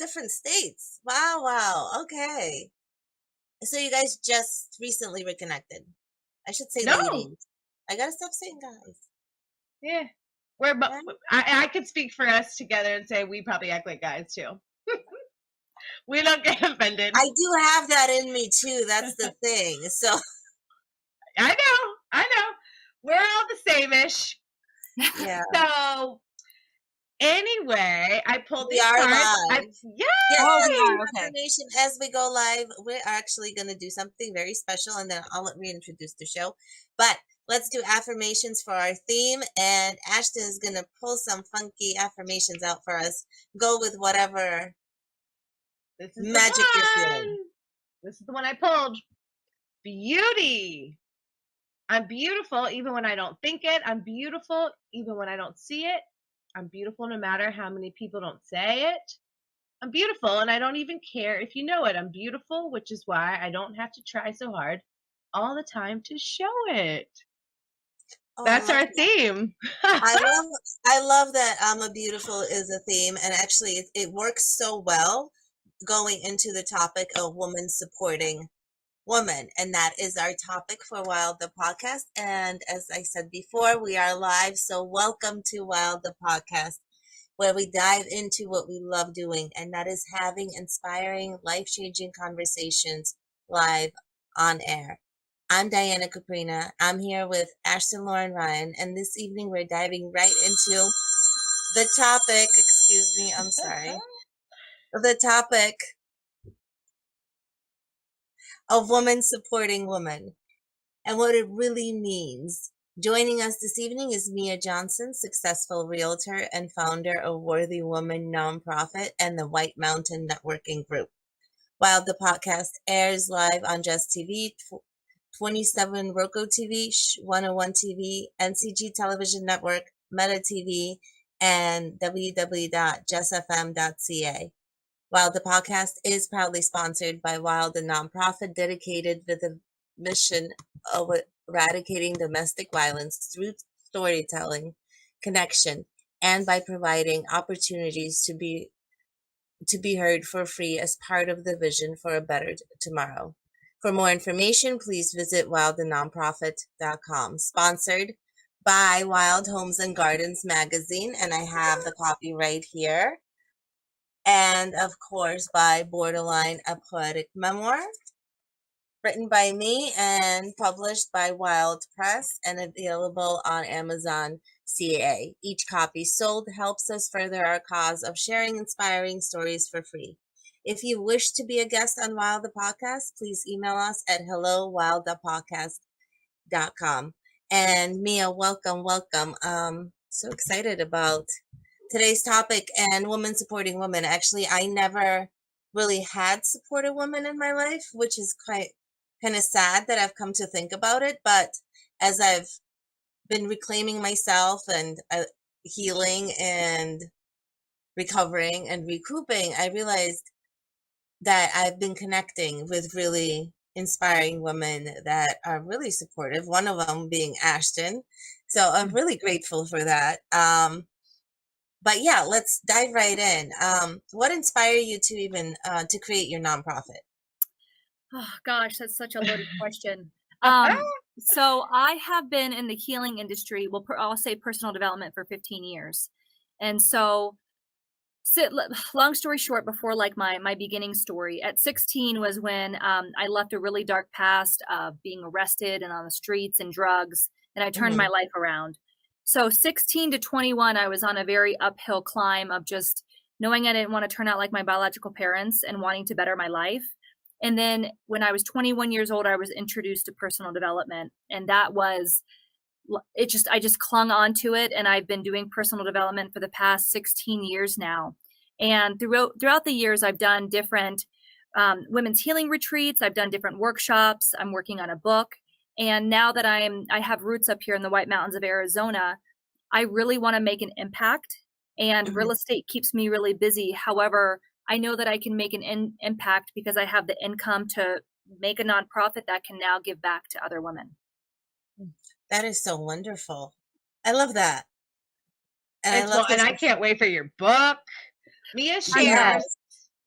different states. Wow, wow. Okay. So you guys just recently reconnected. I should say No. ladies. I gotta stop saying guys. Yeah. We're Yeah. I could speak for us together and say we probably act like guys too. We don't get offended. I do have that in me too. That's the thing. So I know. We're all the same-ish. yeah. So anyway, I pulled We these are cards. live. Yay! Yes, Oh, so we for are. Okay. information, as we go live, we're actually going to do something very special, and then I'll reintroduce the show. But let's do affirmations for our theme, and Ashton is going to pull some funky affirmations out for us. Go with whatever This is magic the you're one. feeling. This is the one I pulled. Beauty. I'm beautiful even when I don't think it. I'm beautiful even when I don't see it. I'm beautiful no matter how many people don't say it. I'm beautiful and I don't even care if you know it. I'm beautiful, which is why I don't have to try so hard all the time to show it. Oh, That's our theme. I love that I'm a beautiful is a theme, and actually it works so well going into the topic of women supporting woman, and that is our topic for W.I.L.D the podcast. And as I said before, we are live, so welcome to W.I.L.D the podcast, where we dive into what we love doing, and that is having inspiring, life-changing conversations live on air. I'm Diana Kouprina. I'm here with Ashton Lauren Ryan, and this evening we're diving right into the topic. Excuse me, I'm sorry. The topic of women supporting women and what it really means. Joining us this evening is Mia Johnson, successful realtor and founder of Worthy Woman nonprofit and the White Mountain Networking Group. W.I.L.D the podcast airs live on Jess TV, 27 Roku TV, 101 TV, NCG Television Network, Meta TV, and www.jessfm.ca. W.I.L.D the podcast is proudly sponsored by W.I.L.D the nonprofit dedicated with the mission of eradicating domestic violence through storytelling, connection, and by providing opportunities to be heard for free as part of the vision for a better tomorrow. For more information, please visit wildthenonprofit.com. Sponsored by Wild Homes and Gardens magazine, and I have the copy right here. And of course, by Borderline, a poetic memoir, written by me and published by W.I.L.D Press and available on Amazon CA. Each copy sold helps us further our cause of sharing inspiring stories for free. If you wish to be a guest on W.I.L.D the podcast, please email us at hello.wildthepodcast.com. And Mia, welcome. So excited about today's topic and women supporting women. Actually, I never really had supported women in my life, which is quite kind of sad that I've come to think about it. But as I've been reclaiming myself and healing and recovering and recouping, I realized that I've been connecting with really inspiring women that are really supportive, one of them being Ashton. So I'm really grateful for that. But yeah, let's dive right in. What inspired you to even to create your nonprofit? Oh gosh, that's such a loaded question. So I have been in the healing industry, well, I'll say personal development for 15 years. And so long story short, before like my beginning story, at 16 was when I left a really dark past of being arrested and on the streets and drugs, and I turned my life around. So 16 to 21, I was on a very uphill climb of just knowing I didn't want to turn out like my biological parents and wanting to better my life. And then when I was 21 years old, I was introduced to personal development, and that was I just clung on to it, and I've been doing personal development for the past 16 years now. And throughout the years, I've done different women's healing retreats. I've done different workshops. I'm working on a book. And now that I have roots up here in the White Mountains of Arizona, I really want to make an impact. And real estate keeps me really busy. However, I know that I can make an impact because I have the income to make a nonprofit that can now give back to other women. That is so wonderful. I love that. And I can't wait for your book. Mia shares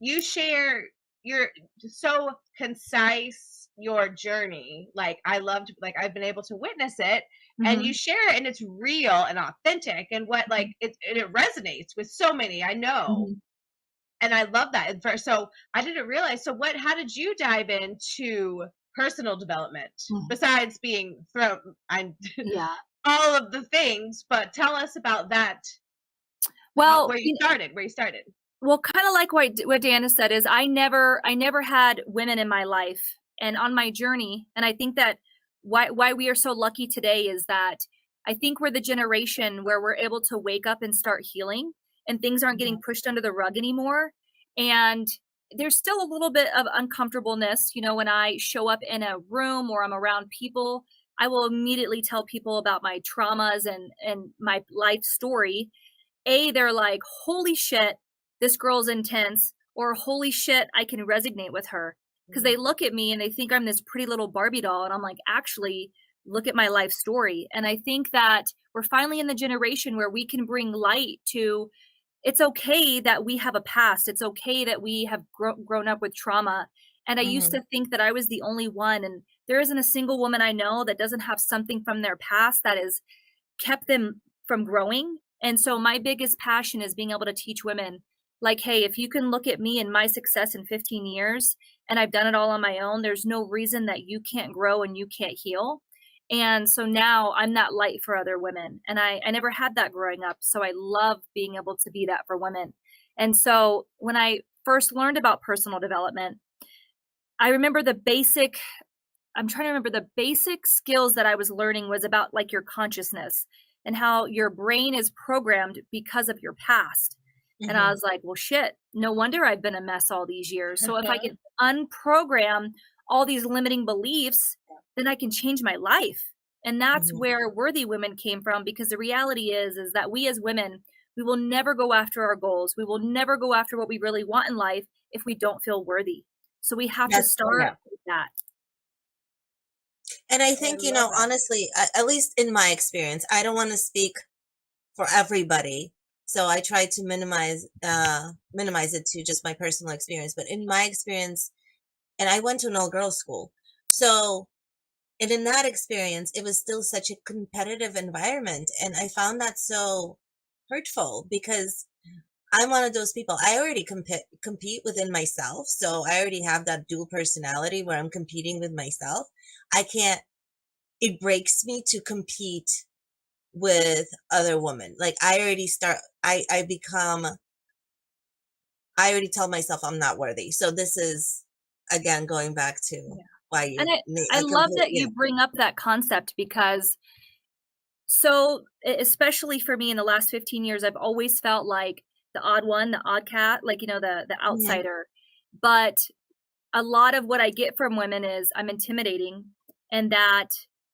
you share your so concise your journey. Like I loved, like I've been able to witness it, and you share it, and it's real and authentic, and what like it resonates with so many. I know, and I love that. And so I didn't realize. So how did you dive into personal development besides being from Yeah. all of the things? But tell us about that. Well, Where you started. Well, kind of like what Dana said is I never had women in my life and on my journey. And I think that why we are so lucky today is that I think we're the generation where we're able to wake up and start healing, and things aren't getting pushed under the rug anymore. And there's still a little bit of uncomfortableness, you know, when I show up in a room or I'm around people, I will immediately tell people about my traumas and my life story. They're like, holy shit, this girl's intense, or holy shit, I can resonate with her. Because they look at me and they think I'm this pretty little Barbie doll. And I'm like, actually, look at my life story. And I think that we're finally in the generation where we can bring light to, it's okay that we have a past. It's okay that we have grown up with trauma. And I used to think that I was the only one. And there isn't a single woman I know that doesn't have something from their past that has kept them from growing. And so my biggest passion is being able to teach women, like, hey, if you can look at me and my success in 15 years and I've done it all on my own, there's no reason that you can't grow and you can't heal. And so now I'm that light for other women. And I never had that growing up. So I love being able to be that for women. And so when I first learned about personal development, I remember I'm trying to remember the basic skills that I was learning was about like your consciousness and how your brain is programmed because of your past. And I was like, well, shit, no wonder I've been a mess all these years. So if I can unprogram all these limiting beliefs, then I can change my life. And that's where Worthy Women came from, because the reality is that we as women, we will never go after our goals. We will never go after what we really want in life if we don't feel worthy. So we have to start with that. And I think, you know, honestly, at least in my experience, I don't want to speak for everybody. So I try to minimize it to just my personal experience. But in my experience, and I went to an all-girls school. So, and in that experience, it was still such a competitive environment. And I found that so hurtful, because I'm one of those people. I already compete within myself. So I already have that dual personality where I'm competing with myself. It breaks me to compete with other women. Like I already tell myself I'm not worthy. So this is, again, going back to why you. And I love that you bring up that concept, because so especially for me in the last 15 years, I've always felt like the odd one, the odd cat, like, you know, the outsider. But a lot of what I get from women is I'm intimidating, and that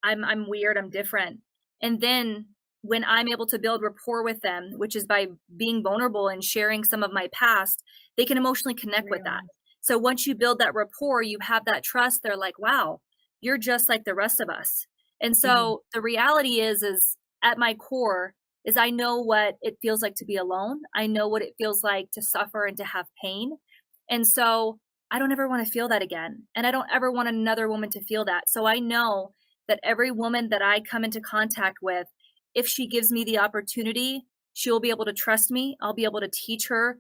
I'm weird, I'm different. And then when I'm able to build rapport with them, which is by being vulnerable and sharing some of my past, they can emotionally connect with that. So once you build that rapport, you have that trust. They're like, wow, you're just like the rest of us. And so the reality is at my core is I know what it feels like to be alone. I know what it feels like to suffer and to have pain. And so I don't ever want to feel that again. And I don't ever want another woman to feel that. So I know that every woman that I come into contact with, if she gives me the opportunity, she'll be able to trust me. I'll be able to teach her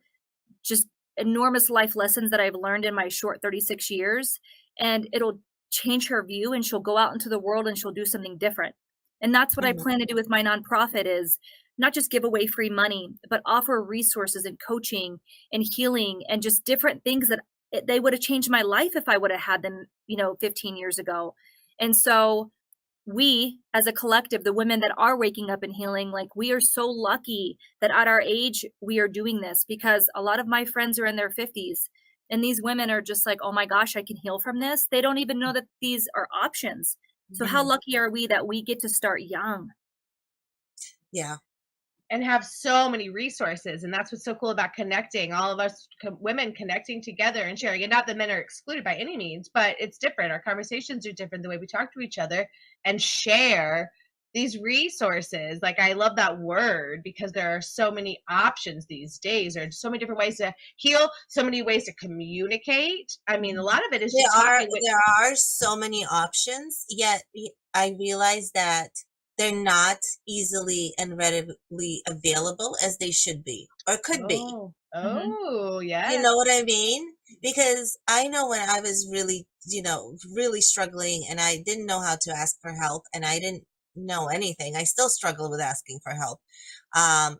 just enormous life lessons that I've learned in my short 36 years. And it'll change her view, and she'll go out into the world and she'll do something different. And that's what I plan to do with my nonprofit, is not just give away free money, but offer resources and coaching and healing and just different things that they would have changed my life if I would have had them, 15 years ago. And so we as a collective, the women that are waking up and healing, like, we are so lucky that at our age, we are doing this, because a lot of my friends are in their 50s. And these women are just like, oh my gosh, I can heal from this. They don't even know that these are options. So how lucky are we that we get to start young? Yeah. And have so many resources. And that's what's so cool about connecting, all of us women connecting together and sharing. And not that men are excluded by any means, but it's different. Our conversations are different, the way we talk to each other and share these resources, like I love that word because there are so many options these days. There are so many different ways to heal, so many ways to communicate. I mean, a lot of it is just talking with. There are so many options, yet I realize that they're not easily and readily available as they should be or could be. Oh, yeah. You know what I mean? Because I know when I was really, really struggling and I didn't know how to ask for help and I didn't know anything. I still struggle with asking for help,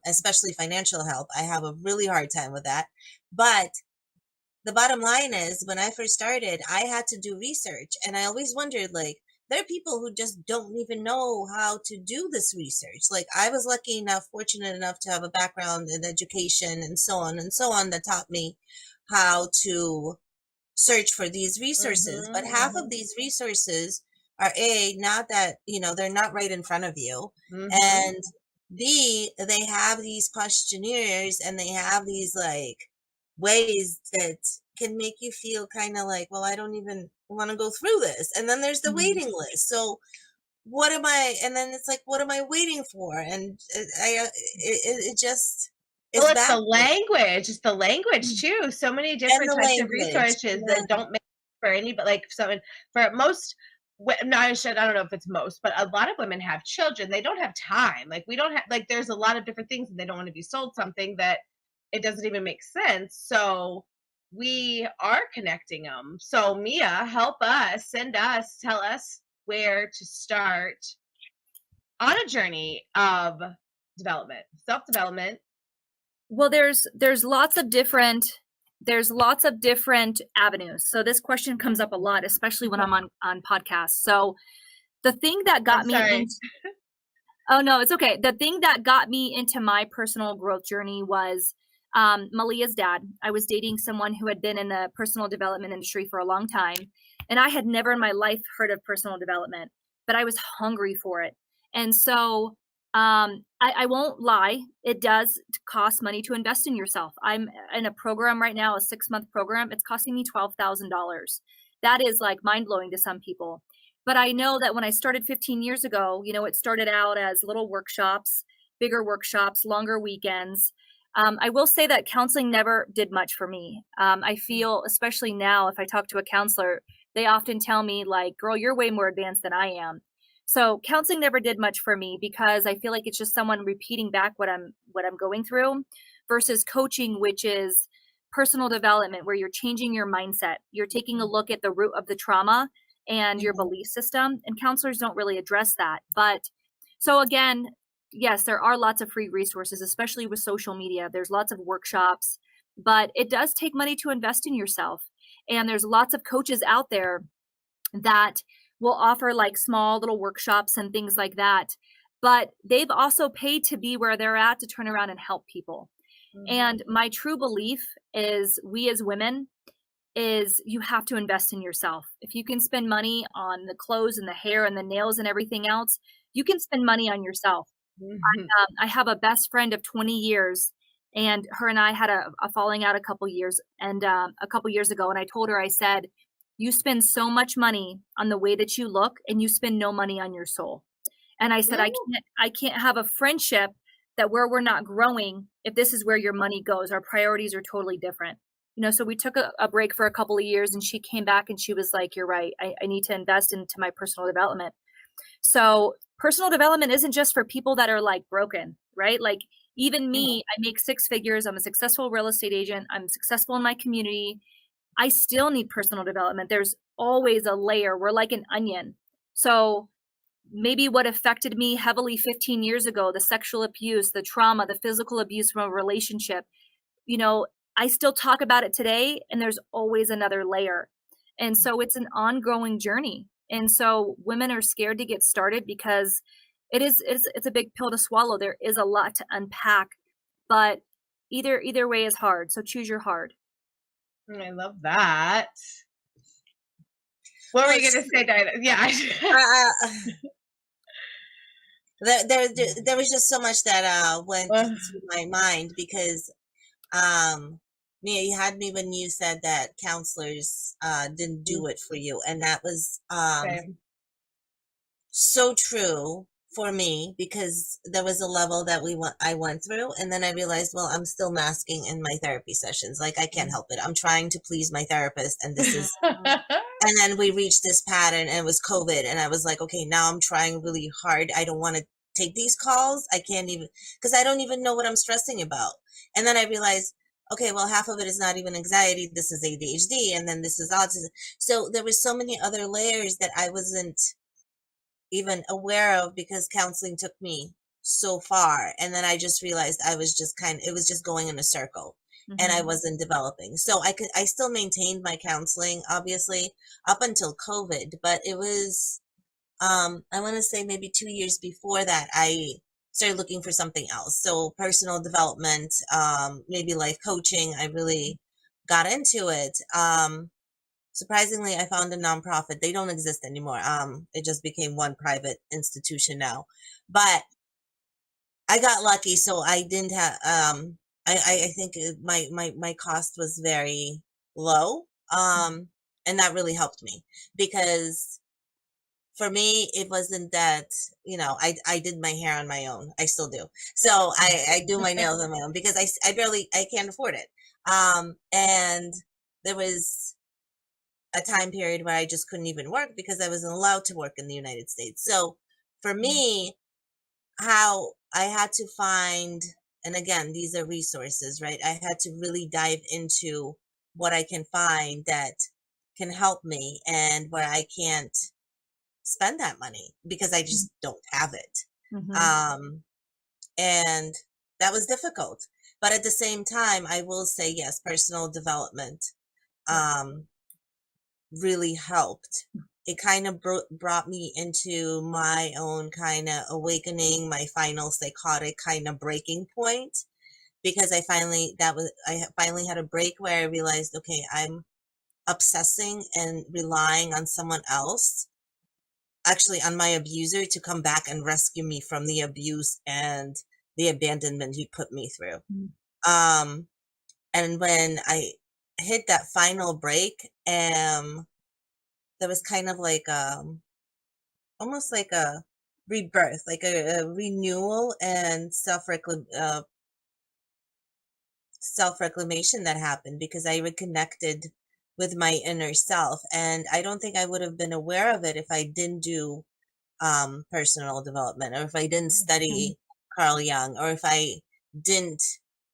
especially financial help. I have a really hard time with that. But the bottom line is when I first started, I had to do research and I always wondered, like, there are people who just don't even know how to do this research. Like I was lucky enough, fortunate enough to have a background in education and so on that taught me how to search for these resources. But half of these resources are not that, they're not right in front of you. And B, they have these questionnaires and they have these like ways that can make you feel kind of like, well, I don't even want to go through this. And then there's the waiting list. So what am I, and then it's like, what am I waiting for? And it just is well, it's back. the language. It's the language too. So many different types of resources that don't make for anybody. Like someone for most. No, I don't know if it's most, but a lot of women have children. They don't have time. Like we don't have. Like there's a lot of different things, and they don't want to be sold something that it doesn't even make sense. So we are connecting them. So Mia, help us, send us, tell us where to start on a journey of development, self-development. Well, there's lots of different avenues. So this question comes up a lot, especially when I'm on podcasts. So the thing that got me into, oh no, it's okay. The thing that got me into my personal growth journey was Malia's dad. I was dating someone who had been in the personal development industry for a long time. And I had never in my life heard of personal development, but I was hungry for it. And so I won't lie. It does cost money to invest in yourself. I'm in a program right now, a 6-month program. It's costing me $12,000. That is like mind blowing to some people. But I know that when I started 15 years ago, it started out as little workshops, bigger workshops, longer weekends. I will say that counseling never did much for me. I feel, especially now, if I talk to a counselor, they often tell me like, girl, you're way more advanced than I am. So counseling never did much for me because I feel like it's just someone repeating back what I'm going through versus coaching, which is personal development, where you're changing your mindset. You're taking a look at the root of the trauma and your belief system, and counselors don't really address that. But so again, yes, there are lots of free resources, especially with social media. There's lots of workshops, but it does take money to invest in yourself. And there's lots of coaches out there that will offer like small little workshops and things like that. But they've also paid to be where they're at to turn around and help people. And my true belief is we as women is you have to invest in yourself. If you can spend money on the clothes and the hair and the nails and everything else, you can spend money on yourself. I have a best friend of 20 years, and her and I had a falling out a couple years ago. And I told her, I said, you spend so much money on the way that you look and you spend no money on your soul. And I said, I can't have a friendship that where we're not growing if this is where your money goes. Our priorities are totally different. So we took a break for a couple of years, and she came back and she was like, you're right. I need to invest into my personal development. So personal development isn't just for people that are like broken, right? Like even me, I make 6 figures. I'm a successful real estate agent. I'm successful in my community. I still need personal development. There's always a layer. We're like an onion. So maybe what affected me heavily 15 years ago, the sexual abuse, the trauma, the physical abuse from a relationship, I still talk about it today, and there's always another layer. And so it's an ongoing journey. And so women are scared to get started because it's a big pill to swallow. There is a lot to unpack, but either way is hard. So choose your hard. I love that. What were you going to say, Diana? Yeah. There was just so much that went through my mind because Mia, you had me when you said that counselors didn't do it for you, and that was so true for me because there was a level that I went through, and then I realized, well, I'm still masking in my therapy sessions. Like I can't help it. I'm trying to please my therapist, and this is. And then we reached this pattern, and it was COVID, and I was like, okay, now I'm trying really hard. I don't want to take these calls. I can't even because I don't even know what I'm stressing about. And then I realized, okay, well, half of it is not even anxiety. This is ADHD, and then this is autism. So there was so many other layers that I wasn't even aware of because counseling took me so far. And then I just realized I was just it was just going in a circle and I wasn't developing. So I still maintained my counseling, obviously, up until COVID, but it was, I want to say maybe 2 years before that, I started looking for something else. So personal development, maybe life coaching, I really got into it. Surprisingly, I found a nonprofit. They don't exist anymore. It just became one private institution now. But I got lucky, so I didn't have. I think my cost was very low. And that really helped me because for me it wasn't that I did my hair on my own. I still do. So I do my nails on my own because I can't afford it. And there was a time period where I just couldn't even work because I wasn't allowed to work in the United States. So for me, how I had to find, and again, these are resources, right? I had to really dive into what I can find that can help me and where I can't spend that money because I just don't have it. And that was difficult. But at the same time, I will say, yes, personal development. Really helped. It kind of brought me into my own kind of awakening, my final psychotic kind of breaking point, because I finally had a break where I realized, okay, I'm obsessing and relying on someone else, actually on my abuser, to come back and rescue me from the abuse and the abandonment he put me through. And when I hit that final break, there was kind of like almost like a rebirth, like a renewal and self-reclamation that happened because I reconnected with my inner self, and I don't think I would have been aware of it if I didn't do personal development, or if I didn't study Carl Jung, or if I didn't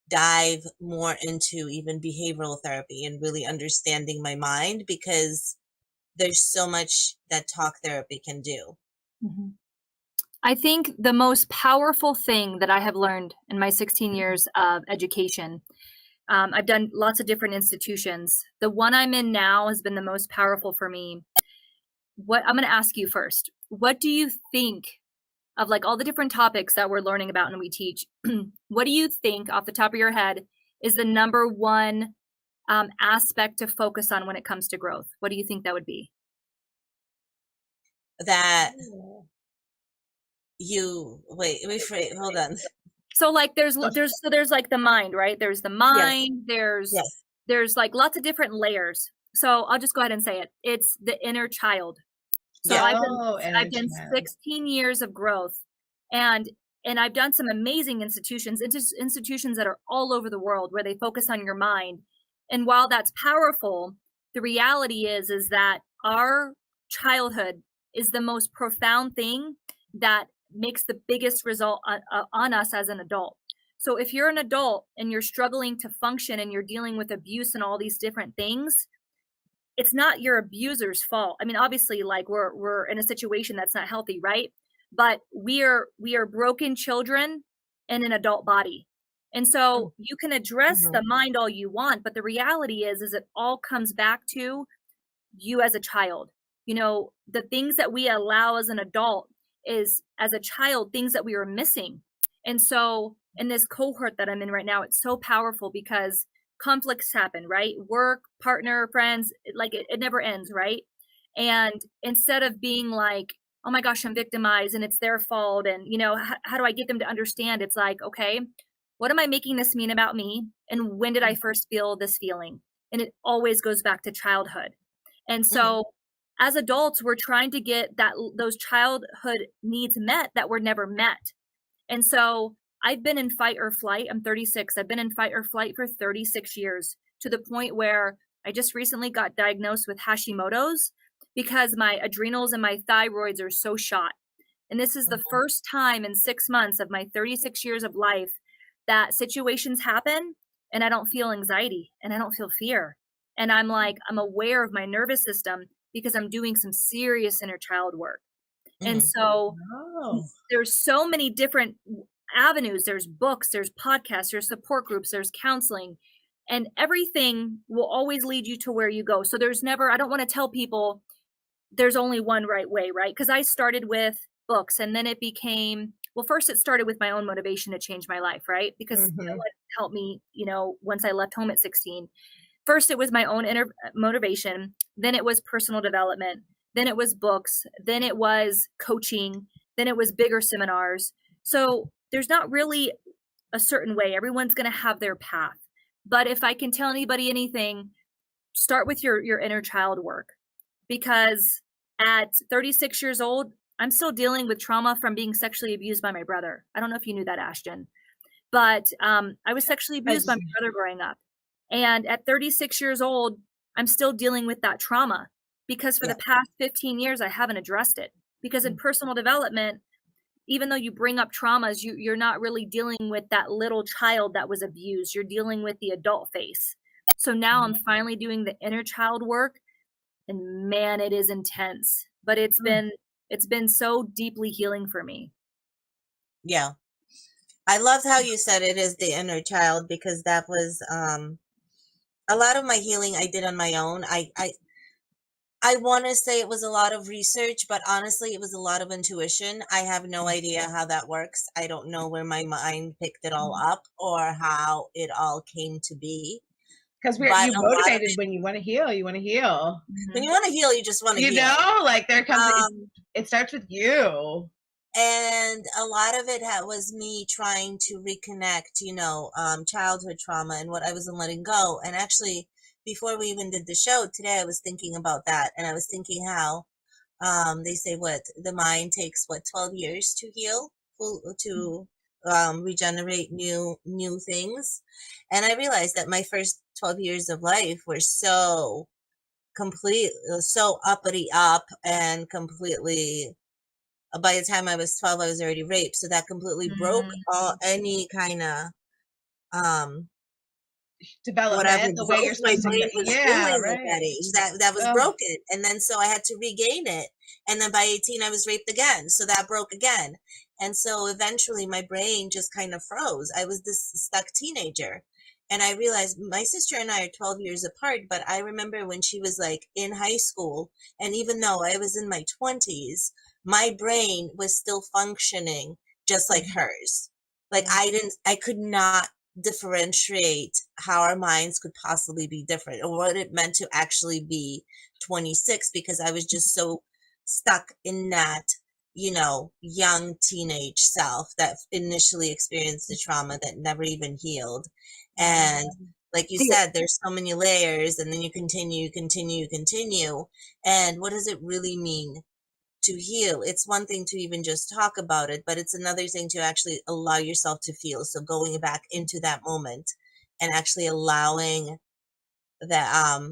dive more into even behavioral therapy and really understanding my mind, because there's so much that talk therapy can do. I think the most powerful thing that I have learned in my 16 years of education, I've done lots of different institutions. The one I'm in now has been the most powerful for me. What I'm going to ask you first, what do you think of, like, all the different topics that we're learning about and we teach? What do you think off the top of your head is the number one aspect to focus on when it comes to growth? What do you think that would be? That hold on. So like there's like the mind, right? There's the mind, there's like lots of different layers. So I'll just go ahead and say it. It's the inner child. So I've done 16 years of growth, and I've done some amazing institutions that are all over the world where they focus on your mind. And while that's powerful, the reality is that our childhood is the most profound thing that makes the biggest result on us as an adult. So if you're an adult and you're struggling to function and you're dealing with abuse and all these different things, it's not your abuser's fault. I mean, obviously, like we're in a situation that's not healthy, right? But we are broken children in an adult body. And so you can address the mind all you want, but the reality is it all comes back to you as a child. You know, the things that we allow as an adult is, as a child, things that we were missing. And so in this cohort that I'm in right now, it's so powerful because conflicts happen, right? Work, partner, friends, it never ends, right? And instead of being like, oh my gosh, I'm victimized and it's their fault, and how do I get them to understand? It's like, okay, what am I making this mean about me? And when did I first feel this feeling? And it always goes back to childhood. And so as adults, we're trying to get those childhood needs met that were never met. And so I've been in fight or flight. I'm 36. I've been in fight or flight for 36 years, to the point where I just recently got diagnosed with Hashimoto's because my adrenals and my thyroids are so shot. And this is the first time in 6 months of my 36 years of life that situations happen and I don't feel anxiety and I don't feel fear. And I'm aware of my nervous system because I'm doing some serious inner child work. And so there's so many different avenues. There's books, there's podcasts, there's support groups, there's counseling, and everything will always lead you to where you go. So I don't want to tell people there's only one right way, right? Because I started with books, and then it became, first it started with my own motivation to change my life, right? Because no one helped me, once I left home at 16. First, it was my own inner motivation. Then it was personal development. Then it was books. Then it was coaching. Then it was bigger seminars. So there's not really a certain way. Everyone's going to have their path. But if I can tell anybody anything, start with your inner child work. Because at 36 years old, I'm still dealing with trauma from being sexually abused by my brother. I don't know if you knew that, Ashton. But I was sexually abused by my brother growing up. And at 36 years old, I'm still dealing with that trauma because for the past 15 years, I haven't addressed it. Because in personal development, even though you bring up traumas, you're not really dealing with that little child that was abused. You're dealing with the adult face. So now I'm finally doing the inner child work, and man, it is intense. But it's been so deeply healing for me. Yeah. I loved how you said it is the inner child, because that was a lot of my healing I did on my own. I want to say it was a lot of research, but honestly, it was a lot of intuition. I have no idea how that works. I don't know where my mind picked it all up or how it all came to be. Because you're motivated when you want to heal. You want to heal. When you want to heal, you just want to heal. You know, like there comes, it starts with you. And a lot of it was me trying to reconnect, childhood trauma and what I wasn't letting go. And actually, before we even did the show today, I was thinking about that. And I was thinking how they say the mind takes 12 years to heal, to regenerate new things. And I realized that my first 12 years of life were so uppity up and completely. By the time I was 12, I was already raped. So that completely broke any kind of development, the way you're supposed my brain to was doing at that age. That was broken. And then so I had to regain it. And then by 18, I was raped again. So that broke again. And so eventually my brain just kind of froze. I was this stuck teenager. And I realized my sister and I are 12 years apart, but I remember when she was like in high school, and even though I was in my 20s, my brain was still functioning just like hers. Like I could not differentiate how our minds could possibly be different or what it meant to actually be 26, because I was just so stuck in that, young teenage self that initially experienced the trauma that never even healed. And like you said, there's so many layers, and then you continue. And what does it really mean to heal? It's one thing to even just talk about it, but it's another thing to actually allow yourself to feel. So going back into that moment and actually allowing that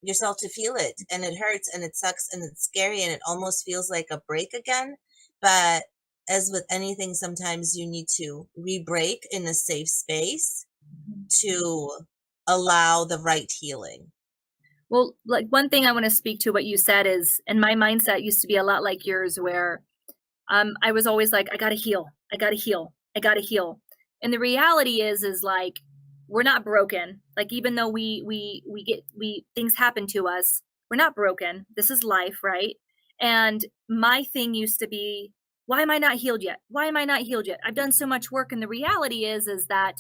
yourself to feel it. And it hurts and it sucks and it's scary and it almost feels like a break again. But as with anything, sometimes you need to re-break in a safe space to allow the right healing. Well, like one thing I want to speak to what you said is, and my mindset used to be a lot like yours, where I was always like, I gotta heal. And the reality is like, we're not broken. Like, even though we things happen to us, we're not broken. This is life, right? And my thing used to be, why am I not healed yet? I've done so much work. And the reality is that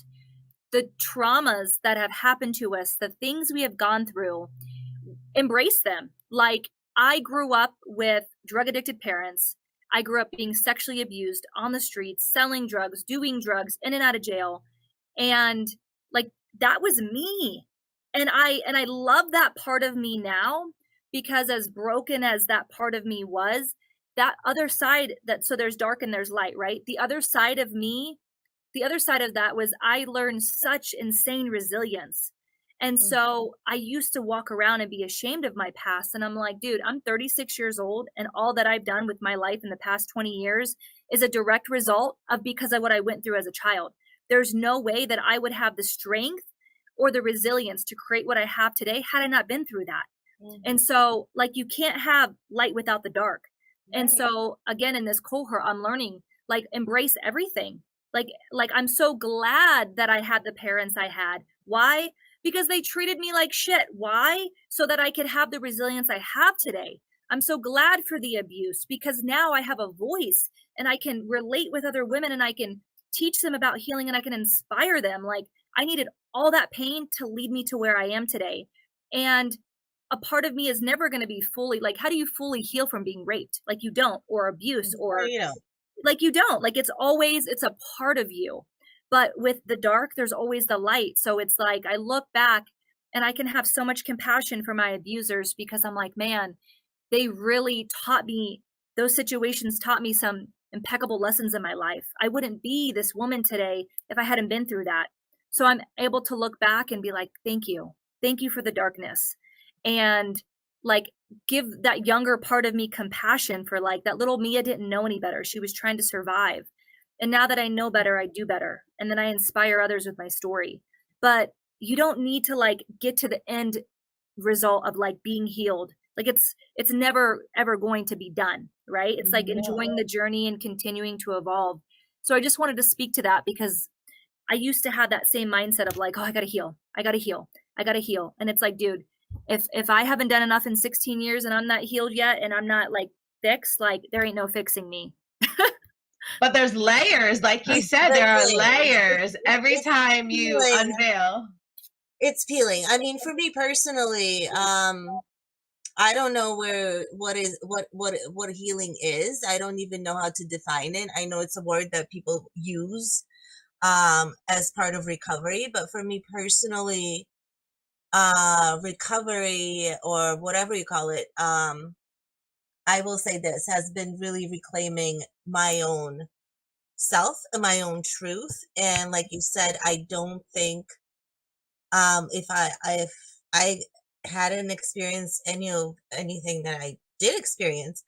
the traumas that have happened to us, the things we have gone through, embrace them. Like, I grew up with drug addicted parents. I grew up being sexually abused on the streets, selling drugs, doing drugs, in and out of jail. And like, that was me. And I love that part of me now, because as broken as that part of me was, that other side, so there's dark and there's light, right? The other side of me, the other side of that was I learned such insane resilience. And so I used to walk around and be ashamed of my past. And I'm like, dude, I'm 36 years old. And all that I've done with my life in the past 20 years is a direct result of because of what I went through as a child. There's no way that I would have the strength or the resilience to create what I have today had I not been through that. And so, like, you can't have light without the dark. And so, again, in this cohort, I'm learning, like, embrace everything. Like I'm so glad that I had the parents I had. Why? Because they treated me like shit. Why? So that I could have the resilience I have today. I'm so glad for the abuse because now I have a voice and I can relate with other women and I can teach them about healing and I can inspire them. Like, I needed all that pain to lead me to where I am today. And a part of me is never going to be fully, like, how do you fully heal from being raped? Like, you don't, or abuse, or like, you don't. Like, it's a part of you. But with the dark, there's always the light. So it's like I look back and I can have so much compassion for my abusers because I'm like, man, they really taught me, those situations taught me some impeccable lessons in my life. I wouldn't be this woman today if I hadn't been through that. So I'm able to look back and be like, thank you. Thank you for the darkness. And like, give that younger part of me compassion for, like, that little Mia didn't know any better. She was trying to survive. And now that I know better, I do better. And then I inspire others with my story. But you don't need to, like, get to the end result of, like, being healed. Like, it's never ever going to be done, right? It's like enjoying the journey and continuing to evolve. So I just wanted to speak to that because I used to have that same mindset of like, oh, I gotta heal. And it's like, dude, if I haven't done enough in 16 years and I'm not healed yet and I'm not, like, fixed, like, there ain't no fixing me. But there's layers, like you said, there are layers every time you unveil. It's peeling. I mean, for me personally, I don't know what healing is. I don't even know how to define it. I know it's a word that people use as part of recovery, but for me personally, recovery, or whatever you call it, I will say this has been really reclaiming my own self and my own truth. And like you said, I don't think if I hadn't experienced anything that I did experience,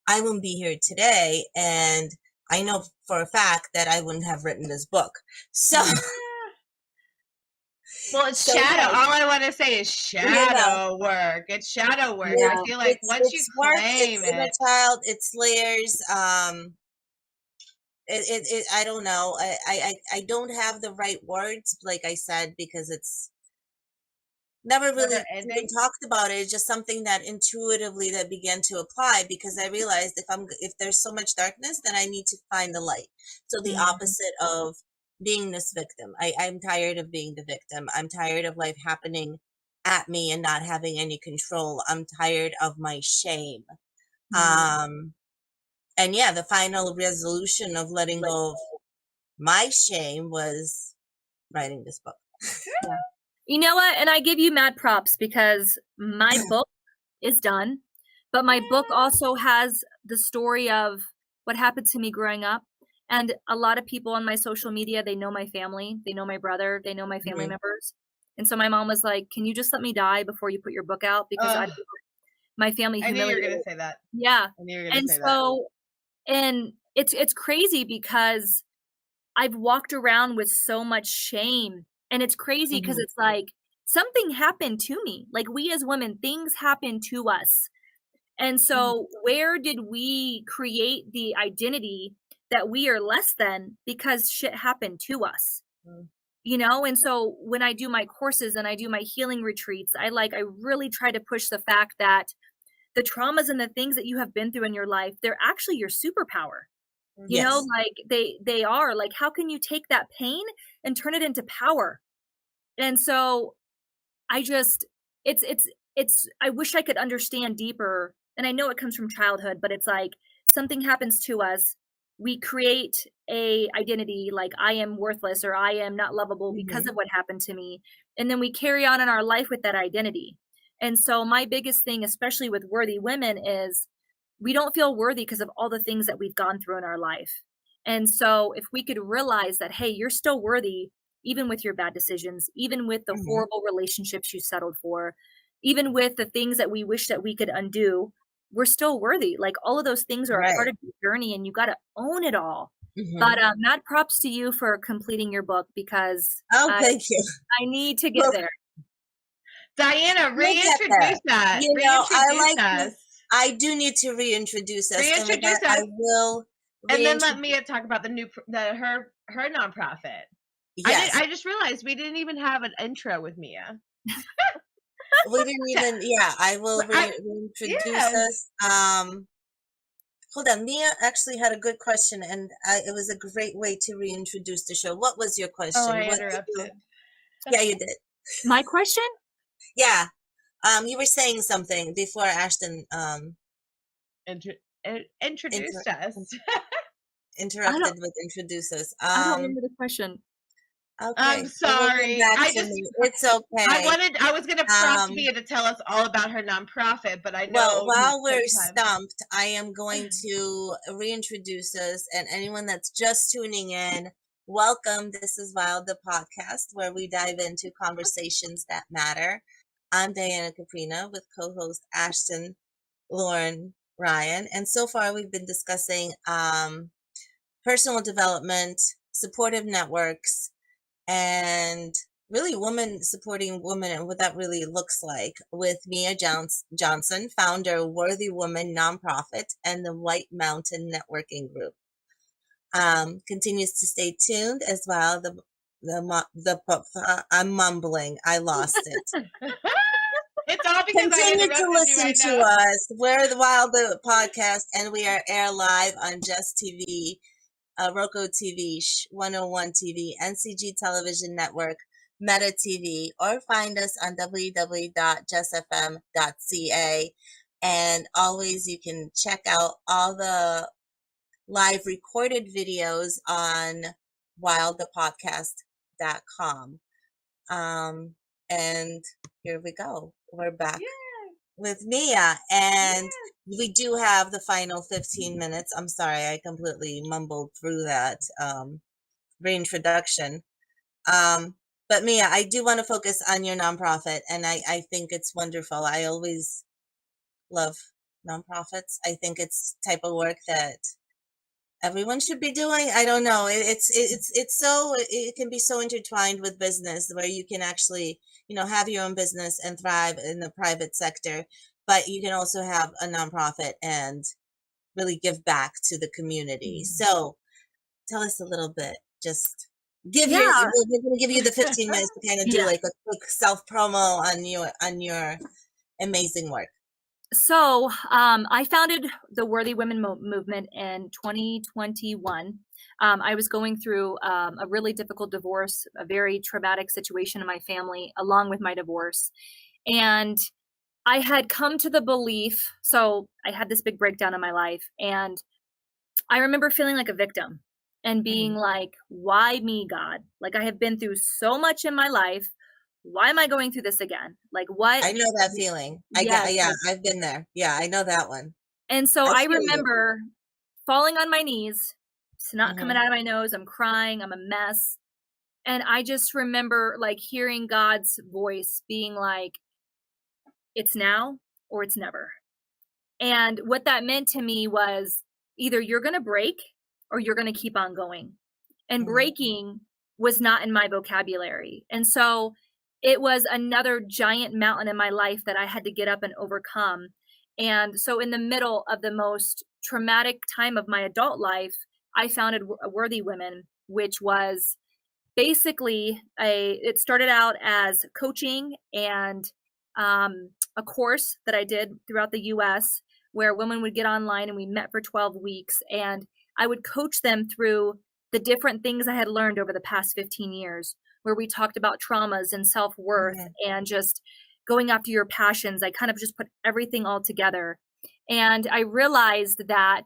I wouldn't be here today. And I know for a fact that I wouldn't have written this book. So well, it's shadow. All I want to say is shadow work. It's shadow work. Yeah. I feel like once you claim it's inner child, it's layers. I don't know. I don't have the right words, like I said, because it's never really even talked about it. It's just something that intuitively that began to apply because I realized if there's so much darkness, then I need to find the light. So the opposite of being this victim. I'm tired of being the victim. I'm tired of life happening at me and not having any control. I'm tired of my shame. And yeah, the final resolution of letting go of my shame was writing this book. Yeah. You know what? And I give you mad props because my book is done, but my book also has the story of what happened to me growing up. And a lot of people on my social media, they know my family, they know my brother, they know my family members. And so my mom was like, can you just let me die before you put your book out? Because my family humiliated. I knew you were going to say that. Yeah. I knew you were going to say that. And it's crazy because I've walked around with so much shame. And it's crazy because it's like something happened to me. Like, we as women, things happen to us. And so where did we create the identity that we are less than because shit happened to us? You know? And so when I do my courses and I do my healing retreats, I really try to push the fact that the traumas and the things that you have been through in your life, they're actually your superpower. You know, like they are. Like, how can you take that pain and turn it into power? And so I just, I wish I could understand deeper. And I know it comes from childhood, but it's like something happens to us. We create a identity like I am worthless or I am not lovable because of what happened to me. And then we carry on in our life with that identity. And so my biggest thing, especially with worthy women, is we don't feel worthy because of all the things that we've gone through in our life. And so if we could realize that, hey, you're still worthy, even with your bad decisions, even with the Mhm. horrible relationships you settled for, even with the things that we wish that we could undo, we're still worthy. Like all of those things are a part Right. of your journey, and you got to own it all. But Mhm. mad props to you for completing your book, because Oh, I thank you. I need to get Well, there. Diana, we'll get there. reintroduce that. You know, I Reintroduce like to us. I do need to reintroduce us, and with that, Reintroduce I us, will and then let reintroduce. Mia talk about her nonprofit. Yes, I just realized we didn't even have an intro with Mia. we didn't even. Yeah, I will reintroduce Yes. us. Hold on, Mia actually had a good question, and it was a great way to reintroduce the show. What was your Oh, question? I What did you? interrupted. Yeah, you did. My question? Yeah, you were saying something before Ashton Introduced inter- us. I don't interrupted with introduce us. I don't remember the question. I'm Okay, it will come sorry. back to me. It's okay. I was gonna prompt Um, Mia to tell us all about her nonprofit, but I well, know while we're sometimes. stumped, I am going to reintroduce us, and anyone that's just tuning in, welcome. This is W.I.L.D, the podcast, where we dive into conversations that matter. I'm Diana Kouprina with co-host Ashton, Lauren, Ryan, and so far we've been discussing personal development, supportive networks, and really women supporting women and what that really looks like with Mia Johnson, founder of Worthy Woman Nonprofit and the White Mountain Networking Group. Continues to stay tuned as well. I'm mumbling. I lost it. It's all because I Continue to interrupted you listen right to now. us. We're the W.I.L.D podcast, and we are air live on Jess TV, Roku TV, 101 TV, NCG Television Network, Meta TV, or find us on www.jessfm.ca. And always, you can check out all the live recorded videos on wildthepodcast.com. And here we go. We're back with Mia, and we do have the final 15 minutes. I'm sorry, I completely mumbled through that reintroduction. But Mia, I do want to focus on your nonprofit, and I think it's wonderful. I always love nonprofits. I think it's type of work that everyone should be doing. I don't know. It's so it can be so intertwined with business where you can actually, have your own business and thrive in the private sector, but you can also have a nonprofit and really give back to the community. So tell us a little bit. Just Yeah. we're going to give you the 15 minutes to kind of do Yeah. like a quick self promo on your amazing work. So I founded the Worthy Women movement in 2021. I was going through a really difficult divorce, a very traumatic situation in my family, along with my divorce. And I had come to the belief, so I had this big breakdown in my life, and I remember feeling like a victim and being like, why me, God? Like, I have been through so much in my life. Why am I going through this again? Like, what? I know that feeling. Yes. Yeah, Like, I've been there. Yeah, I know that one. and so I I feel you. remember falling on my knees, snot coming Mhm. out of my nose. I'm crying. I'm a mess. And I just remember like hearing God's voice being like, it's now or it's never. And what that meant to me was either you're going to break or you're going to keep on going. And Mhm. breaking was not in my vocabulary. And so it was another giant mountain in my life that I had to get up and overcome. And so in the middle of the most traumatic time of my adult life, I founded Worthy Women, which was basically it started out as coaching and a course that I did throughout the US where women would get online and we met for 12 weeks, and I would coach them through the different things I had learned over the past 15 years, where we talked about traumas and self-worth and just going after your passions. I kind of just put everything all together. And I realized that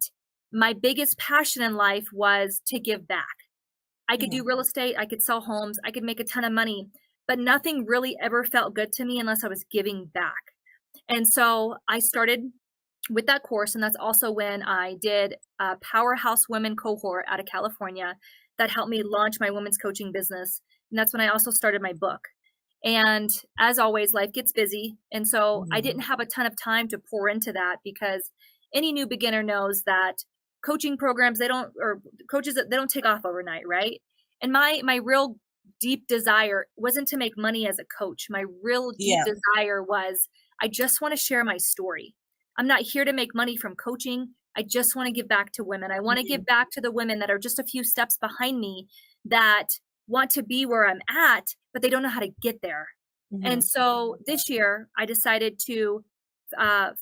my biggest passion in life was to give back. I could do real estate, I could sell homes, I could make a ton of money, but nothing really ever felt good to me unless I was giving back. And so I started with that course. And that's also when I did a Powerhouse Women cohort out of California that helped me launch my women's coaching business. And that's when I also started my book. And as always, life gets busy. And so I didn't have a ton of time to pour into that, because any new beginner knows that coaching programs, they don't take off overnight, right? And my real deep desire wasn't to make money as a coach. My real deep desire was, I just want to share my story. I'm not here to make money from coaching. I just want to give back to women. I want to give back to the women that are just a few steps behind me, that want to be where I'm at, but they don't know how to get there. And so this year I decided to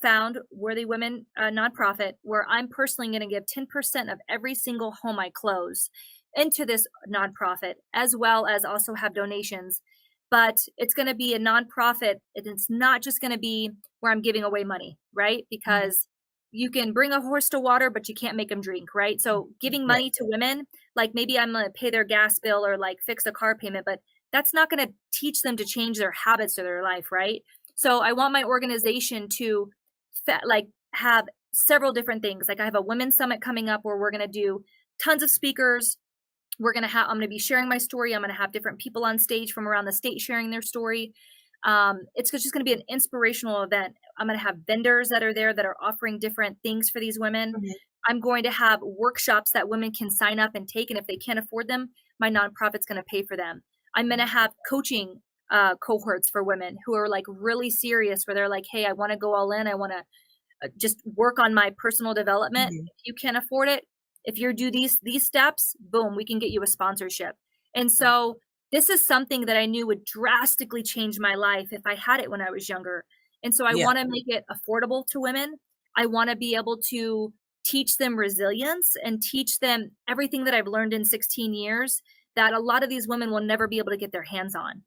found Worthy Women nonprofit, where I'm personally going to give 10% of every single home I close into this nonprofit, as well as also have donations. But it's going to be a nonprofit. It's not just going to be where I'm giving away money, right? Because you can bring a horse to water, but you can't make them drink, right? So giving money to women, like maybe I'm going to pay their gas bill or like fix a car payment, but that's not going to teach them to change their habits or their life, right? So I want my organization to like have several different things. Like I have a women's summit coming up where we're going to do tons of speakers. I'm going to be sharing my story. I'm going to have different people on stage from around the state sharing their story. It's just going to be an inspirational event. I'm going to have vendors that are there that are offering different things for these women. I'm going to have workshops that women can sign up and take. And if they can't afford them, my nonprofit's going to pay for them. I'm going to have coaching cohorts for women who are like really serious, where they're like, hey, I want to go all in. I want to just work on my personal development. If you can't afford it, if you do these steps, boom, we can get you a sponsorship. And so this is something that I knew would drastically change my life if I had it when I was younger. And so I want to make it affordable to women. I want to be able to teach them resilience and teach them everything that I've learned in 16 years that a lot of these women will never be able to get their hands on.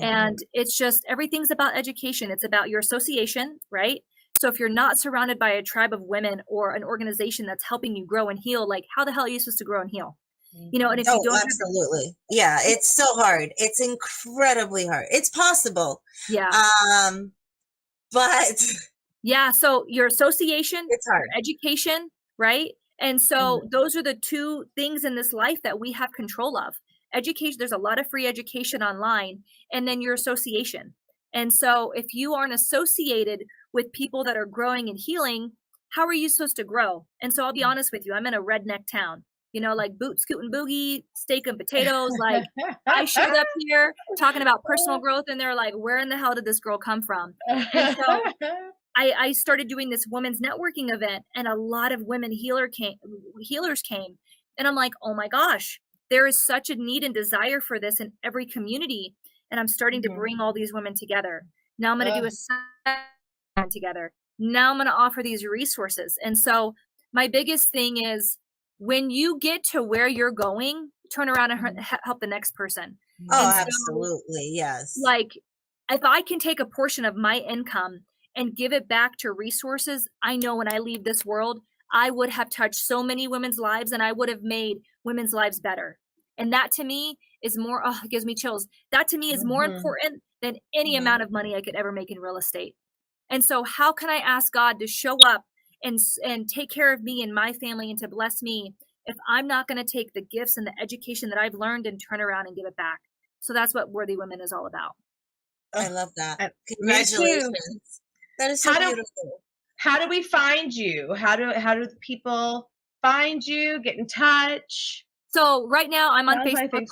And it's just, everything's about education. It's about your association, right? So if you're not surrounded by a tribe of women or an organization that's helping you grow and heal, like how the hell are you supposed to grow and heal? You know, and if you don't, absolutely. Yeah, it's so hard. It's incredibly hard. It's possible. Yeah. But yeah, so your association, it's hard. your education, right? And so those are the two things in this life that we have control of. Education, there's a lot of free education online, and then your association. And so if you aren't associated with people that are growing and healing, how are you supposed to grow? And so I'll be honest with you, I'm in a redneck town, you know, like boot, scoot, and boogie, steak and potatoes. Like I showed up here talking about personal growth, and they're like, where in the hell did this girl come from? And so I started doing this women's networking event, and a lot of women healers came. And I'm like, oh my gosh, there is such a need and desire for this in every community. And I'm starting to bring all these women together. Now I'm going to do a summit together. Now I'm going to offer these resources. And so my biggest thing is, when you get to where you're going, turn around and help the next person. Oh, absolutely. Yes. Like if I can take a portion of my income and give it back to resources, I know when I leave this world, I would have touched so many women's lives, and I would have made women's lives better. And that to me is more, it gives me chills. That to me is more important than any amount of money I could ever make in real estate. And so how can I ask God to show up and take care of me and my family and to bless me if I'm not going to take the gifts and the education that I've learned and turn around and give it back? So that's what Worthy Women is all about. I love that. Congratulations. That is so beautiful. How do we find you? How do people find you, get in touch? So right now I'm on Facebook.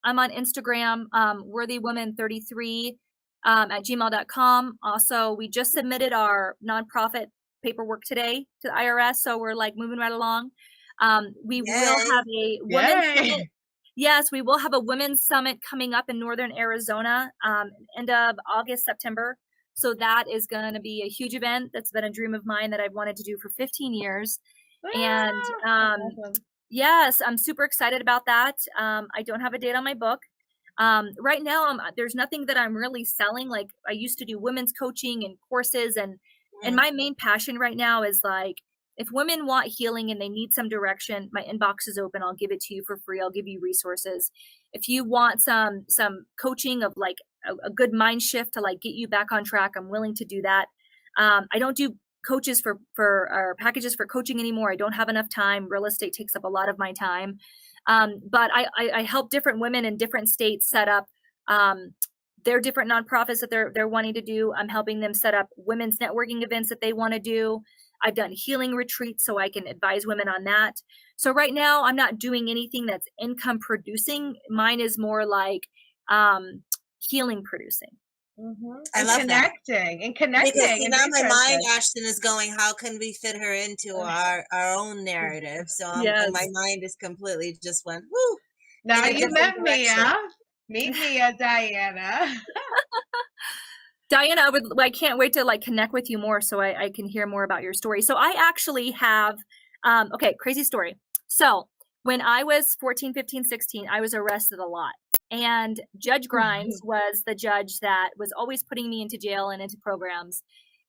I'm on Instagram, worthywomen33 at gmail.com. Also, we just submitted our nonprofit paperwork today to the IRS, so we're like moving right along. We will have a women's summit. Yes, we will have a women's summit coming up in northern Arizona, end of August, September. So that is going to be a huge event. That's been a dream of mine that I've wanted to do for 15 years. And yes, I'm super excited about that. I don't have a date on my book. Right now, there's nothing that I'm really selling. Like I used to do women's coaching and courses, and my main passion right now is like, if women want healing and they need some direction, my inbox is open. I'll give it to you for free. I'll give you resources. If you want some coaching of like a good mind shift to like get you back on track, I'm willing to do that. I don't do coaches for or packages for coaching anymore. I don't have enough time. Real estate takes up a lot of my time. But I help different women in different states set up their different nonprofits that they're wanting to do. I'm helping them set up women's networking events that they want to do. I've done healing retreats so I can advise women on that. So right now I'm not doing anything that's income producing. Mine is more like healing producing. I love connecting and because see, and now my mind, resources. Ashton, is going, how can we fit her into our own narrative? So Yes. my mind is completely just went, woo. Now in a you met different direction. Mia. Meet Mia, Diana. Diana, I can't wait to like connect with you more so I can hear more about your story. So I actually have, okay, crazy story. So when I was 14, 15, 16, I was arrested a lot. And Judge Grimes was the judge that was always putting me into jail and into programs.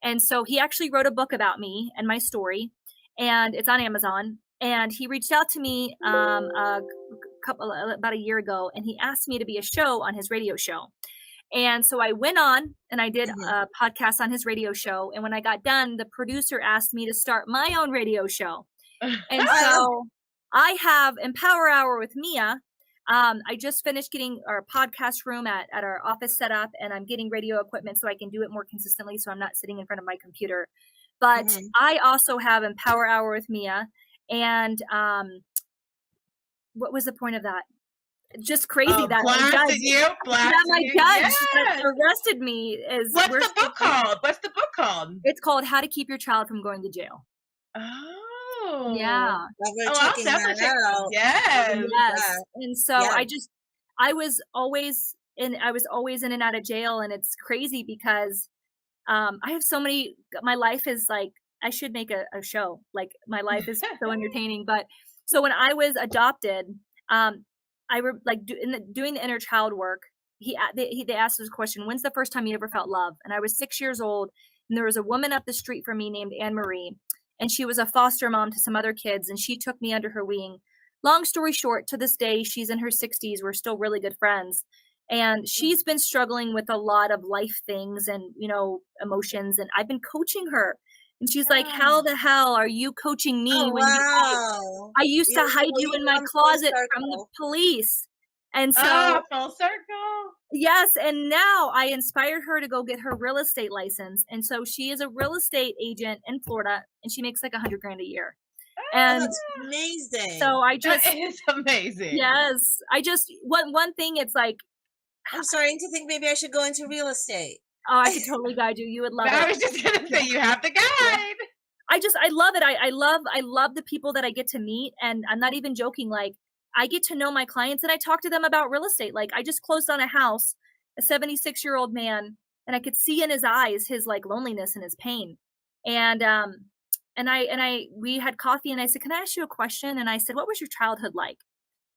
And so he actually wrote a book about me and my story, and it's on Amazon. And he reached out to me about a year ago, and he asked me to be a show on his radio show. And so I went on and I did a podcast on his radio show. And when I got done, the producer asked me to start my own radio show. And so I have Empower Hour with Mia. I just finished getting our podcast room at our office set up, and I'm getting radio equipment so I can do it more consistently, so I'm not sitting in front of my computer. But I also have Empower Hour with Mia. And what was the point of that? Just crazy that my judge that arrested me is. What's the book called? What's the book called? It's called How to Keep Your Child from Going to Jail. Oh, yeah. I'll that out. Yes. And so I was always in and out of jail, and it's crazy because I have so many. My life is like, I should make a show. Like, my life is so entertaining. But so when I was adopted, doing the inner child work, they asked this question: when's the first time you ever felt love? And I was 6 years old, and there was a woman up the street from me named Anne Marie, and she was a foster mom to some other kids, and she took me under her wing. Long story short, to this day, she's in her 60s. We're still really good friends. And she's been struggling with a lot of life things and, emotions, and I've been coaching her. And she's like, how the hell are you coaching me when I used to hide you in my closet from the police? And so full circle. Yes. And now I inspired her to go get her real estate license. And so she is a real estate agent in Florida, and she makes like $100,000 a year. And that's amazing. So that is amazing. Yes. One thing, it's like, I'm starting to think maybe I should go into real estate. Oh, I could totally guide you. You would love it. I was just gonna say, you have the guide. I love it. I love the people that I get to meet, and I'm not even joking. Like, I get to know my clients, and I talk to them about real estate. Like, I just closed on a house, a 76-year-old man, and I could see in his eyes his like loneliness and his pain. And we had coffee, and I said, "Can I ask you a question?" And I said, "What was your childhood like?"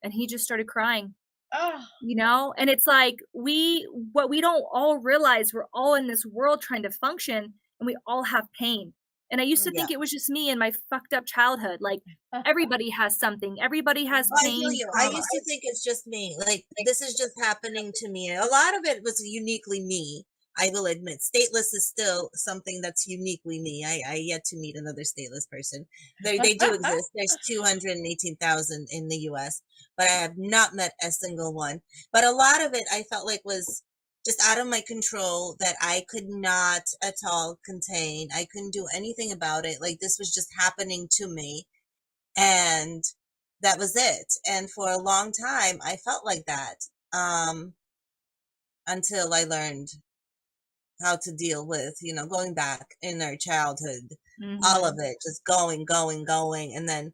And he just started crying. And it's like, what we don't all realize, we're all in this world trying to function, and we all have pain. And I used to think it was just me and my fucked up childhood. Like, everybody has something. Everybody has pain. I feel you. I used to think it's just me. Like, this is just happening to me. A lot of it was uniquely me. I will admit, stateless is still something that's uniquely me. I yet to meet another stateless person. They do exist. There's 218,000 in the U.S., but I have not met a single one. But a lot of it I felt like was just out of my control, that I could not at all contain. I couldn't do anything about it. Like, this was just happening to me, and that was it. And for a long time, I felt like that, until I learned how to deal with, going back in their childhood, all of it, just going. And then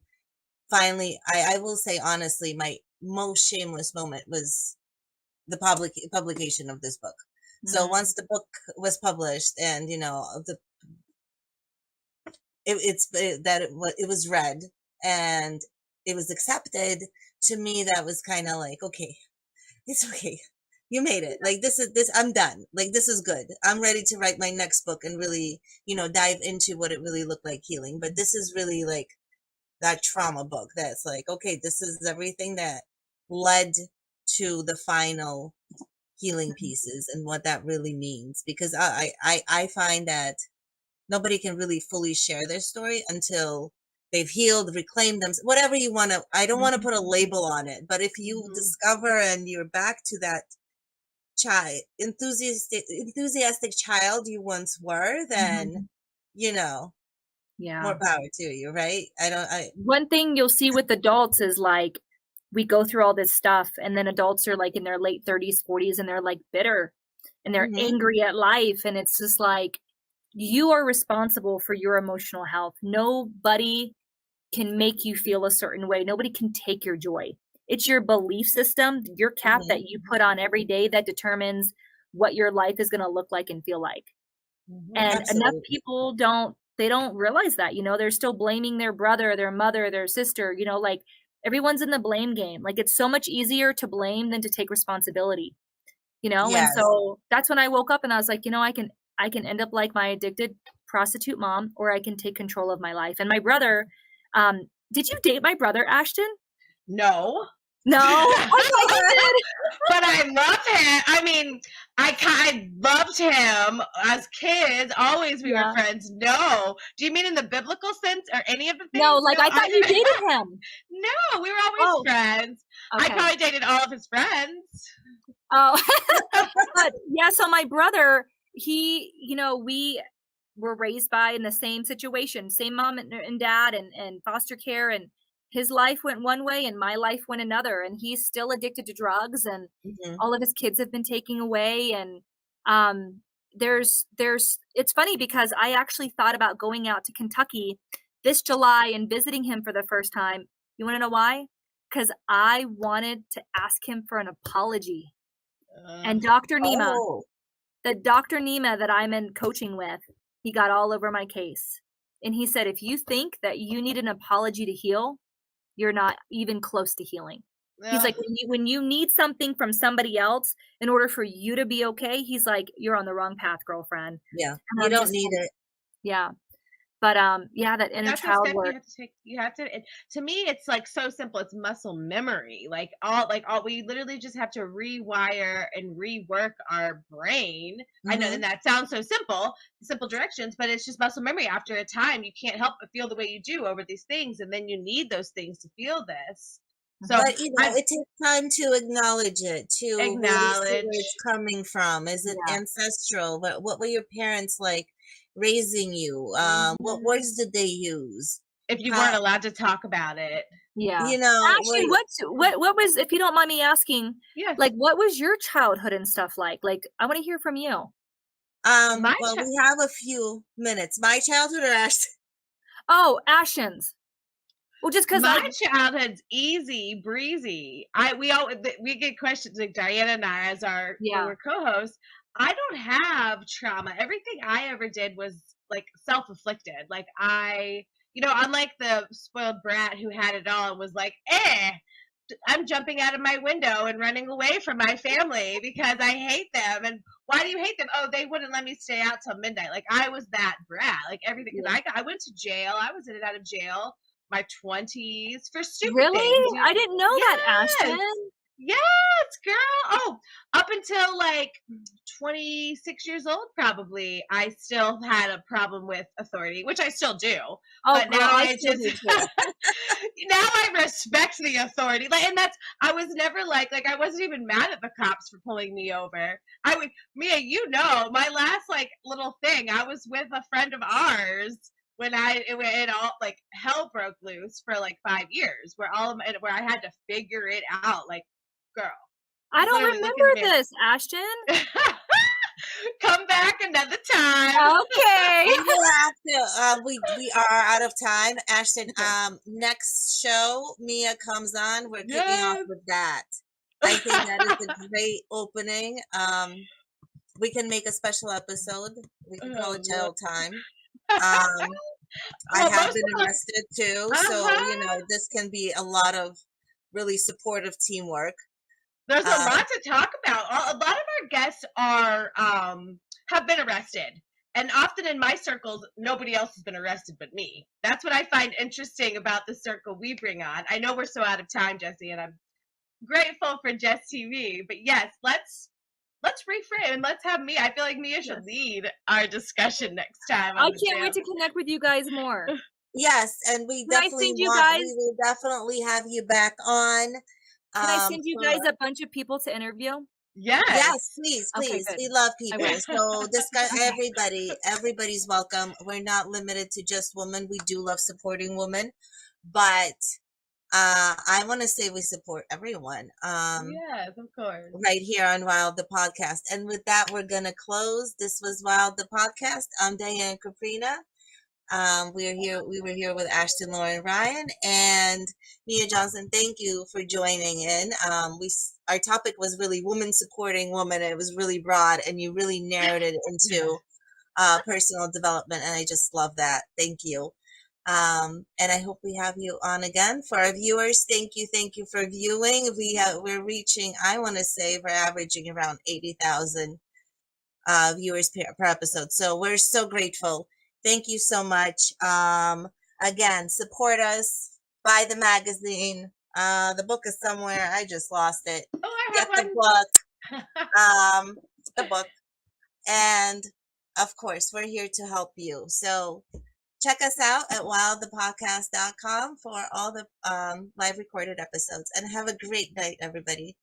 finally, I will say honestly, my most shameless moment was the publication of this book. So once the book was published, and it was read and it was accepted, to me that was kind of like, okay, it's okay. You made it. Like, this, I'm done. Like, this is good. I'm ready to write my next book and really, dive into what it really looked like healing. But this is really like that trauma book that's like, okay, this is everything that led to the final healing pieces and what that really means. Because I find that nobody can really fully share their story until they've healed, reclaimed them, whatever you want to. I don't want to put a label on it, but if you discover and you're back to that child, enthusiastic child you once were, then Yeah. more power to you, right? One thing you'll see with adults is like we go through all this stuff, and then adults are like in their late 30s, 40s, and they're like bitter and they're angry at life, and it's just like, you are responsible for your emotional health. Nobody can make you feel a certain way. Nobody can take your joy. It's your belief system, your cap that you put on every day that determines what your life is going to look like and feel like. And enough people don't realize that, they're still blaming their brother, their mother, their sister, like everyone's in the blame game. Like it's so much easier to blame than to take responsibility, And so that's when I woke up and I was like, I can end up like my addicted prostitute mom, or I can take control of my life. And my brother, did you date my brother, Ashton? No. No. Oh, but I love him. I mean, I loved him as kids. Always we were friends. No. Do you mean in the biblical sense or any of the things? No, like I thought you dated him. No, we were always friends. Okay. I probably dated all of his friends. Oh. But yeah, so my brother, he, we were raised by in the same situation, same mom and dad and foster care, and his life went one way and my life went another, and he's still addicted to drugs, and all of his kids have been taken away. And there's it's funny because I actually thought about going out to Kentucky this July and visiting him for the first time. You want to know why? Because I wanted to ask him for an apology. And Dr. Nima, the Dr. Nima that I'm in coaching with, he got all over my case. And he said, if you think that you need an apology to heal, you're not even close to healing. He's like, when you need something from somebody else in order for you to be okay, he's like, you're on the wrong path, girlfriend. Yeah, you don't need it. Yeah. But that inner child work. You have to. To me, it's like so simple. It's muscle memory. Like all. We literally just have to rewire and rework our brain. I know, and that sounds so simple directions, but it's just muscle memory. After a time, you can't help but feel the way you do over these things, and then you need those things to feel this. So, but it takes time to acknowledge it, to acknowledge where it's coming from. Is it ancestral? What were your parents like raising you? What words did they use? If you weren't allowed to talk about it, Actually, what was, if you don't mind me asking, like what was your childhood and stuff like? Like I want to hear from you. We have a few minutes. My childhood or Ashton? Oh, Ashton's. Well, just because my childhood's easy breezy. We get questions like Diana and I as our co-hosts. I don't have trauma. Everything I ever did was like self-inflicted. Like unlike the spoiled brat who had it all and was like, I'm jumping out of my window and running away from my family because I hate them. And why do you hate them? Oh, they wouldn't let me stay out till midnight. Like I was that brat. Like everything. Yeah. I went to jail. I was in and out of jail my 20s for stupid things. I didn't know that, Ashton. Yes, girl. Oh, up until like 26 years old, probably, I still had a problem with authority, which I still do. Oh, but now I just now I respect the authority. Like, and I was never like I wasn't even mad at the cops for pulling me over. Mia, my last like little thing. I was with a friend of ours when it all like hell broke loose for like 5 years, where I had to figure it out. Like, girl, I don't remember this, Ashton. Come back another time. Okay. We will have to. We are out of time, Ashton. Next show, Mia comes on. We're kicking off with that. I think that is a great opening. We can make a special episode. We can call it Jail Time. I have been arrested too, so this can be a lot of really supportive teamwork. There's a lot to talk about. A lot of our guests have been arrested, and often in my circles, nobody else has been arrested but me. That's what I find interesting about the circle we bring on. I know we're so out of time, Jessie, and I'm grateful for Jess TV, but yes, let's let's reframe and let's have Mia. I feel like Mia should lead our discussion next time. I can't wait to connect with you guys more. Yes, and we Can I definitely send you want, guys? we will definitely have you back on. Can I send you for- guys a bunch of people to interview? Yes. Yes, please, Okay, please. good. We love I people. will. So discuss Okay. everybody's welcome. We're not limited to just women. We do love supporting women, but I want to say we support everyone. Yes, of course. Right here on W.I.L.D, the podcast. And with that, we're gonna close. This was W.I.L.D, the podcast. I'm Diane Kouprina. We were here with Ashton, Lauren, Ryan, and Mia Johnson. Thank you for joining in. Our topic was really women supporting women. It was really broad, and you really narrowed it into personal development, and I just love that. Thank you. And I hope we have you on again. For our viewers, thank you for viewing. We're reaching, I want to say, we're averaging around 80,000 viewers per episode. So we're so grateful. Thank you so much. Again, support us. Buy the magazine. The book is somewhere. I just lost it. Oh, I Get have the one. book. The book. And of course, we're here to help you. So check us out at wildthepodcast.com for all the live recorded episodes. And have a great night, everybody.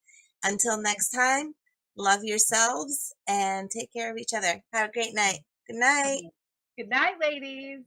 Until next time, love yourselves and take care of each other. Have a great night. Good night. Good night, ladies.